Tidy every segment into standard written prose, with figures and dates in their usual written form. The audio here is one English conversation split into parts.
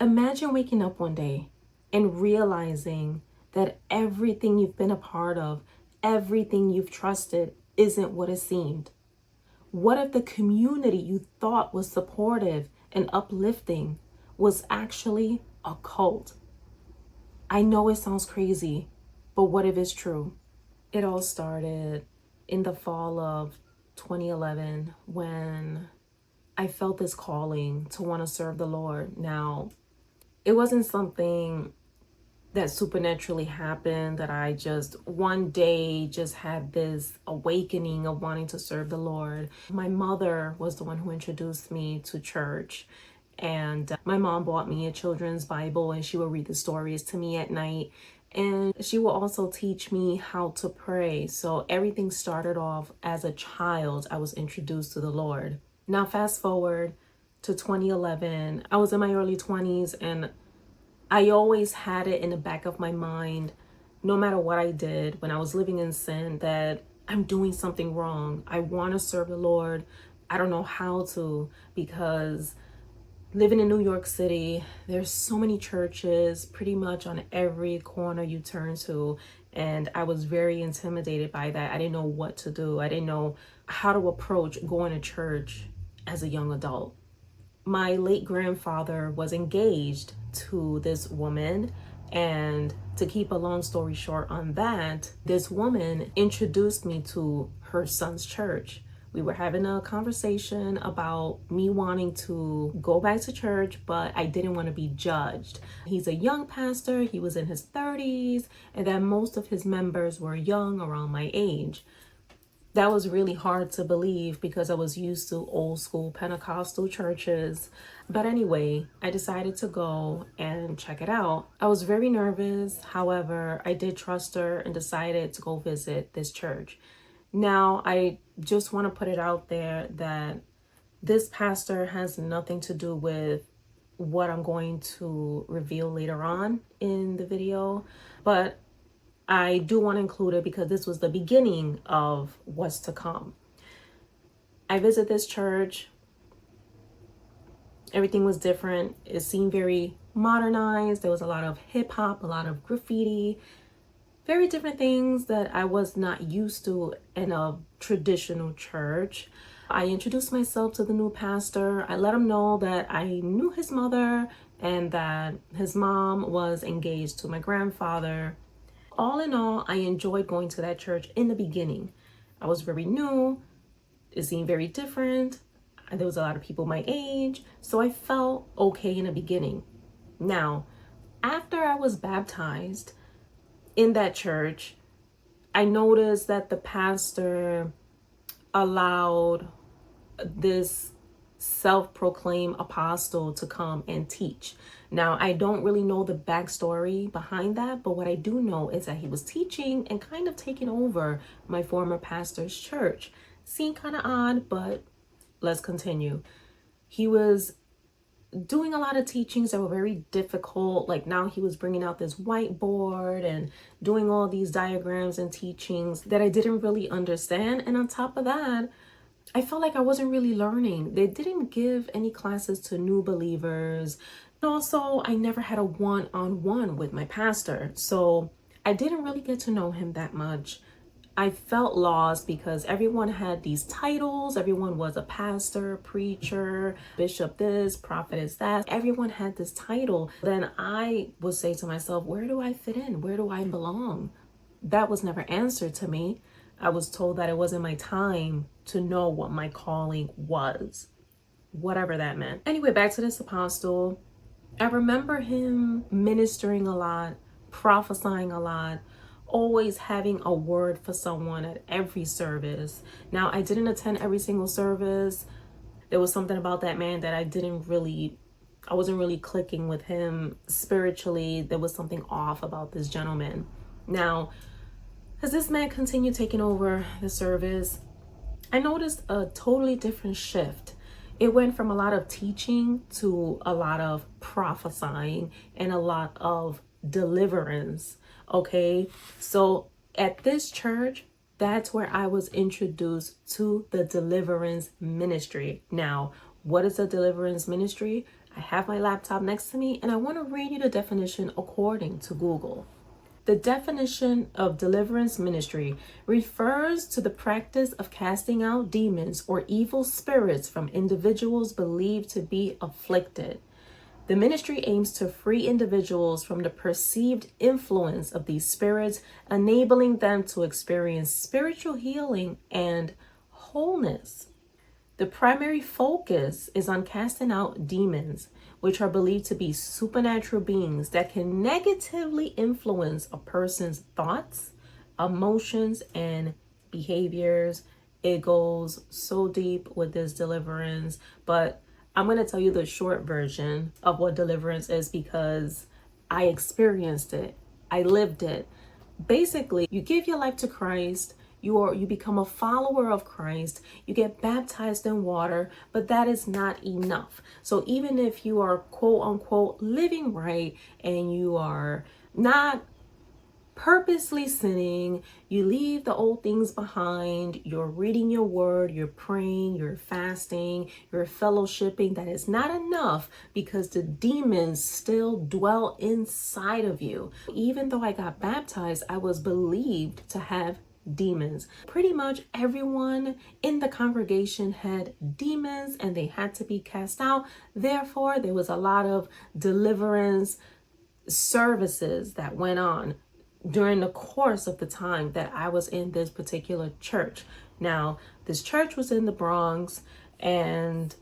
Imagine waking up one day and realizing that everything you've been a part of, everything you've trusted isn't what it seemed. What if the community you thought was supportive and uplifting was actually a cult? I know it sounds crazy, but what if it's true? It all started in the fall of 2011 when I felt this calling to want to serve the Lord. Now, it wasn't something that supernaturally happened, that I just one day just had this awakening of wanting to serve the Lord. My mother was the one who introduced me to church. And my mom bought me a children's Bible, and she would read the stories to me at night. And she will also teach me how to pray. So everything started off as a child. I was introduced to the Lord. Now, fast forward to 2011. I was in my early 20s, and I always had it in the back of my mind, no matter what I did when I was living in sin, that I'm doing something wrong. I want to serve the Lord. I don't know how to, because living in New York City, there's so many churches pretty much on every corner you turn to. And I was very intimidated by that. I didn't know what to do. I didn't know how to approach going to church as a young adult. My late grandfather was engaged to this woman, and to keep a long story short on that, this woman introduced me to her son's church. We were having a conversation about me wanting to go back to church, but I didn't want to be judged. He's a young pastor, he was in his 30s, and that most of his members were young, around my age. That was really hard to believe because I was used to old school Pentecostal churches. But anyway, I decided to go and check it out. I was very nervous. However, I did trust her and decided to go visit this church. Now, I just want to put it out there that this pastor has nothing to do with what I'm going to reveal later on in the video. But I do want to include it because this was the beginning of what's to come. I visit this church. Everything was different. It seemed very modernized. There was a lot of hip hop, a lot of graffiti, very different things that I was not used to in a traditional church. I introduced myself to the new pastor. I let him know that I knew his mother and that his mom was engaged to my grandfather. All in all, I enjoyed going to that church in the beginning. I was very new. It seemed very different. There was a lot of people my age, so I felt okay in the beginning. Now, after I was baptized in that church, I noticed that the pastor allowed this self-proclaimed apostle to come and teach. Now, I don't really know the backstory behind that, but what I do know is that he was teaching and kind of taking over my former pastor's church. Seemed kind of odd, but let's continue. He was doing a lot of teachings that were very difficult. Like now he was bringing out this whiteboard and doing all these diagrams and teachings that I didn't really understand. And on top of that, I felt like I wasn't really learning. They didn't give any classes to new believers. And also, I never had a one-on-one with my pastor. So I didn't really get to know him that much. I felt lost because everyone had these titles. Everyone was a pastor, preacher, bishop this, prophet is that. Everyone had this title. Then I would say to myself, where do I fit in? Where do I belong? That was never answered to me. I was told that it wasn't my time to know what my calling was, whatever that meant. Anyway, back to this apostle. I remember him ministering a lot, prophesying a lot, always having a word for someone at every service. Now, I didn't attend every single service. There was something about that man that I wasn't really clicking with him spiritually. There was something off about this gentleman. Now, as this man continued taking over the service, I noticed a totally different shift. It went from a lot of teaching to a lot of prophesying and a lot of deliverance. Okay, so at this church, that's where I was introduced to the Deliverance Ministry. Now, what is a Deliverance Ministry? I have my laptop next to me, and I want to read you the definition according to Google. The definition of deliverance ministry refers to the practice of casting out demons or evil spirits from individuals believed to be afflicted. The ministry aims to free individuals from the perceived influence of these spirits, enabling them to experience spiritual healing and wholeness. The primary focus is on casting out demons, which are believed to be supernatural beings that can negatively influence a person's thoughts, emotions, and behaviors. It goes so deep with this deliverance, but I'm going to tell you the short version of what deliverance is because I experienced it. I lived it. Basically, you give your life to Christ. You become a follower of Christ. You get baptized in water, but that is not enough. So even if you are quote unquote living right and you are not purposely sinning, you leave the old things behind, you're reading your word, you're praying, you're fasting, you're fellowshipping, that is not enough because the demons still dwell inside of you. Even though I got baptized, I was believed to have demons. Pretty much everyone in the congregation had demons and they had to be cast out. Therefore, there was a lot of deliverance services that went on during the course of the time that I was in this particular church. Now, this church was in the Bronx, and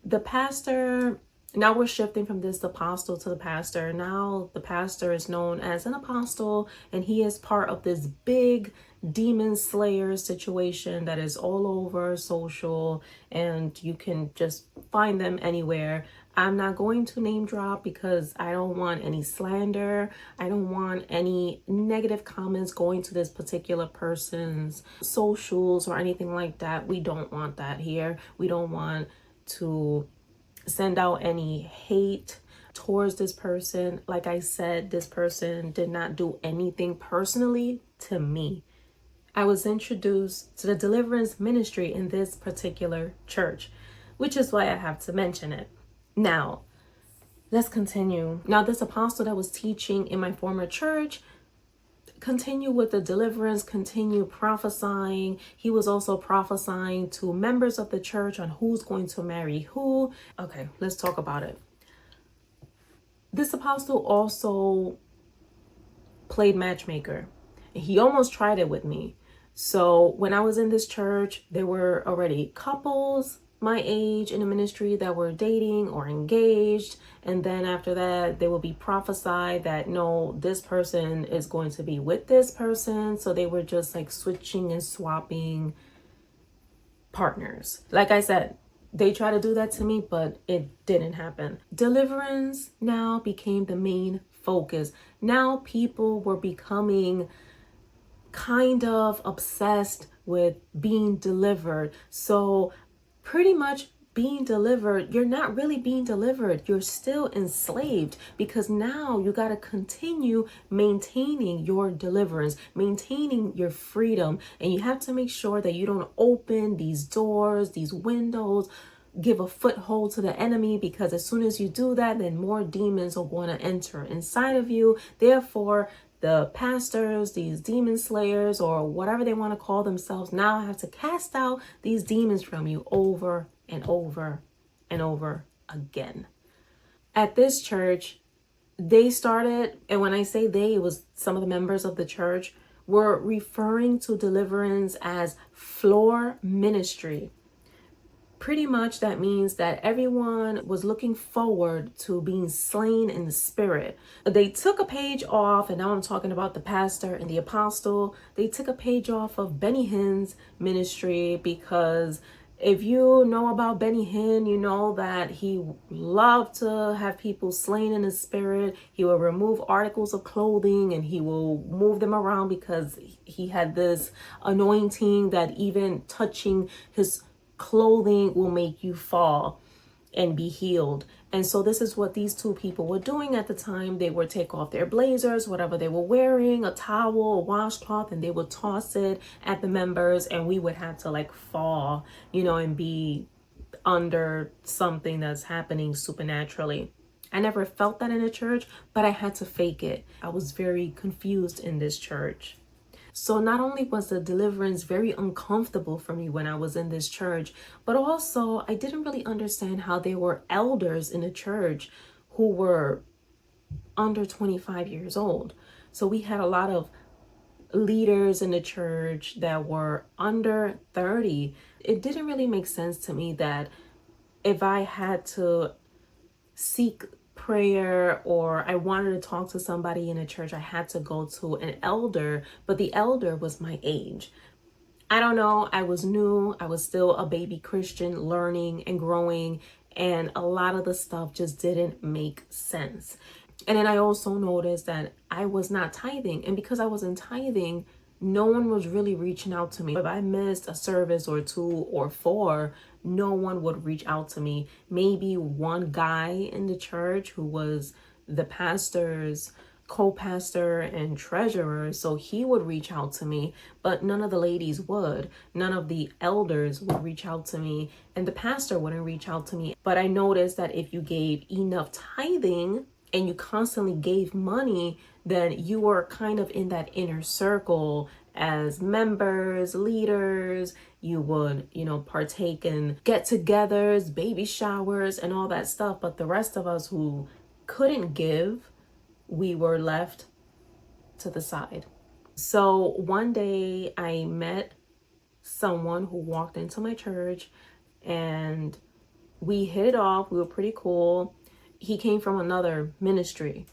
the pastor, now we're shifting from this apostle to the pastor. Now the pastor is known as an apostle, and he is part of this big demon slayer situation that is all over social, and you can just find them anywhere. I'm not going to name drop because I don't want any slander. I don't want any negative comments going to this particular person's socials or anything like that. We don't want that here. We don't want to send out any hate towards this person. Like I said, this person did not do anything personally to me. I was introduced to the Deliverance Ministry in this particular church, which is why I have to mention it. Now, let's continue. Now, this apostle that was teaching in my former church continue with the deliverance, continue prophesying. He was also prophesying to members of the church on who's going to marry who. Okay, let's talk about it. This apostle also played matchmaker. He almost tried it with me. So when I was in this church, there were already couples my age in the ministry that were dating or engaged, and then after that they will be prophesied that no, this person is going to be with this person. So they were just like switching and swapping partners. Like I said, they tried to do that to me, but it didn't happen. Deliverance now became the main focus. Now people were becoming kind of obsessed with being delivered. So pretty much being delivered, you're not really being delivered. You're still enslaved because now you got to continue maintaining your deliverance, maintaining your freedom. And you have to make sure that you don't open these doors, these windows, give a foothold to the enemy, because as soon as you do that, then more demons are going to enter inside of you. Therefore, the pastors, these demon slayers, or whatever they want to call themselves, now have to cast out these demons from you over and over and over again. At this church, they started, and when I say they, it was some of the members of the church, were referring to deliverance as floor ministry. Pretty much that means that everyone was looking forward to being slain in the spirit. They took a page off, and now I'm talking about the pastor and the apostle. They took a page off of Benny Hinn's ministry, because if you know about Benny Hinn, you know that he loved to have people slain in the spirit. He will remove articles of clothing and he will move them around because he had this anointing that even touching his clothing will make you fall and be healed. And so this is what these two people were doing at the time. They would take off their blazers, whatever they were wearing, a towel, a washcloth, and they would toss it at the members, and we would have to like fall, and be under something that's happening supernaturally. I never felt that in a church, but I had to fake it. I was very confused in this church. So not only was the deliverance very uncomfortable for me when I was in this church, but also I didn't really understand how there were elders in the church who were under 25 years old. So we had a lot of leaders in the church that were under 30. It didn't really make sense to me that if I had to seek prayer or I wanted to talk to somebody in a church, I had to go to an elder, but the elder was my age. I don't know. I was new. I was still a baby Christian, learning and growing, and a lot of the stuff just didn't make sense. And then I also noticed that I was not tithing. And because I wasn't tithing, no one was really reaching out to me. If I missed a service or 2 or 4, no one would reach out to me. Maybe one guy in the church who was the pastor's co-pastor and treasurer, so he would reach out to me, but none of the ladies would. None of the elders would reach out to me, and the pastor wouldn't reach out to me. But I noticed that if you gave enough tithing and you constantly gave money, then you were kind of in that inner circle as members, leaders. You would, partake in get-togethers, baby showers, and all that stuff. But the rest of us who couldn't give, we were left to the side. So one day I met someone who walked into my church and we hit it off. We were pretty cool. He came from another ministry.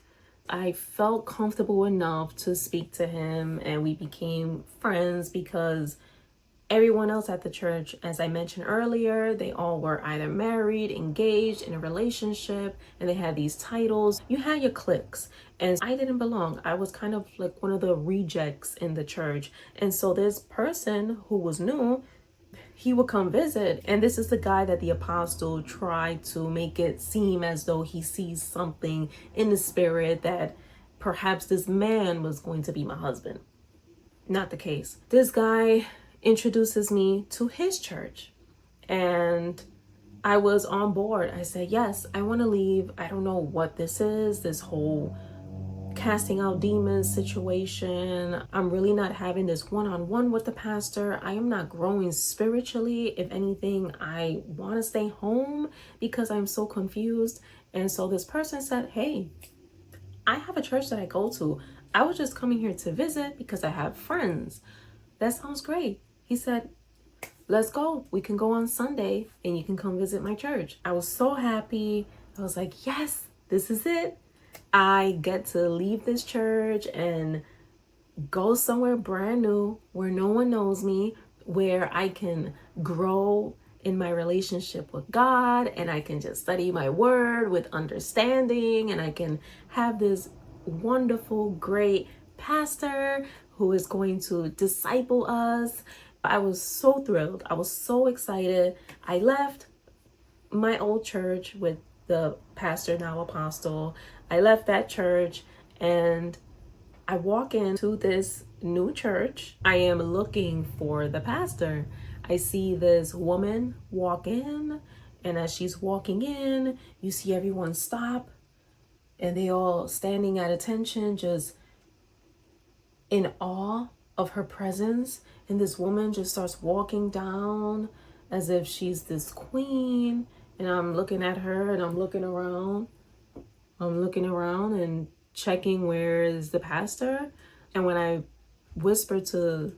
I felt comfortable enough to speak to him and we became friends because everyone else at the church, as I mentioned earlier, they all were either married, engaged, in a relationship, and they had these titles. You had your cliques, and I didn't belong. I was kind of like one of the rejects in the church. And so this person who was new, he would come visit, and this is the guy that the apostle tried to make it seem as though he sees something in the spirit that perhaps this man was going to be my husband. Not the case. This guy introduces me to his church and I was on board. I said, yes, I want to leave. I don't know what this is, this whole casting out demons situation. I'm really not having this one-on-one with the pastor. I am not growing spiritually. If anything, I want to stay home because I'm so confused. And so this person said, hey, I have a church that I go to. I was just coming here to visit because I have friends. That sounds great. He said, let's go. We can go on Sunday and you can come visit my church. I was so happy. I was like, yes, this is it. I get to leave this church and go somewhere brand new where no one knows me, where I can grow in my relationship with God and I can just study my word with understanding and I can have this wonderful, great pastor who is going to disciple us. I was so thrilled. I was so excited. I left my old church with the pastor, now apostle. I left that church and I walk into this new church. I am looking for the pastor. I see this woman walk in, and as she's walking in, you see everyone stop and they all standing at attention, just in awe of her presence. And this woman just starts walking down as if she's this queen. And I'm looking at her and I'm looking around. And checking where is the pastor. And when I whisper to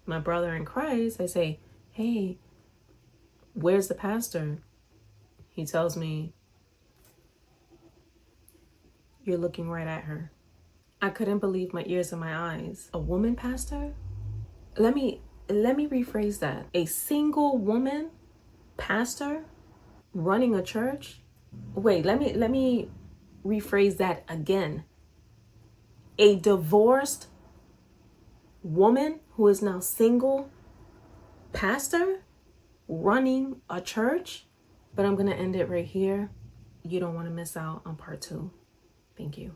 my brother in Christ, I say, hey, where's the pastor? He tells me, you're looking right at her. I couldn't believe my ears and my eyes. A woman pastor? Let me rephrase that. A single woman pastor running a church? Wait, let me rephrase that again. A divorced woman who is now single pastor running a church? But I'm going to end it right here. You don't want to miss out on part 2. Thank you.